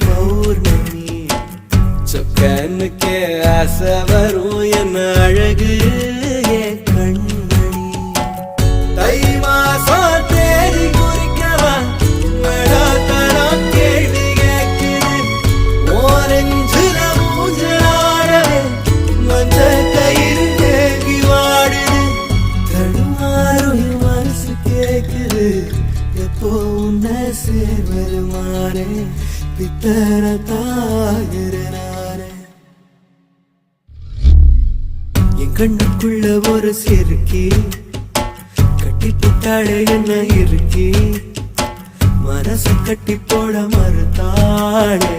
பௌர்ணமி சொக்கனுக்கே ஆசை வரும் என்ன அழகு என் கண்மணி தை மாசம் தேடி குறிக்கவா மழாத்தரம் கேள்வி கேட்குது ஓரஞ்சுல மூஞ்சலாடவே மஞ்ச கயிறு தேங்கி வாடுது தடுமாறும் மனசு கேட்குது எப்போ உன்னை சேர்வருமானே பித்தர தாகிறனானே என் கண்ணுக்குள்ள ஒரு சிறுக்கி கட்டி போட்டாளே என்ன இருக்கி மனச கட்டி போட மறுத்தாளே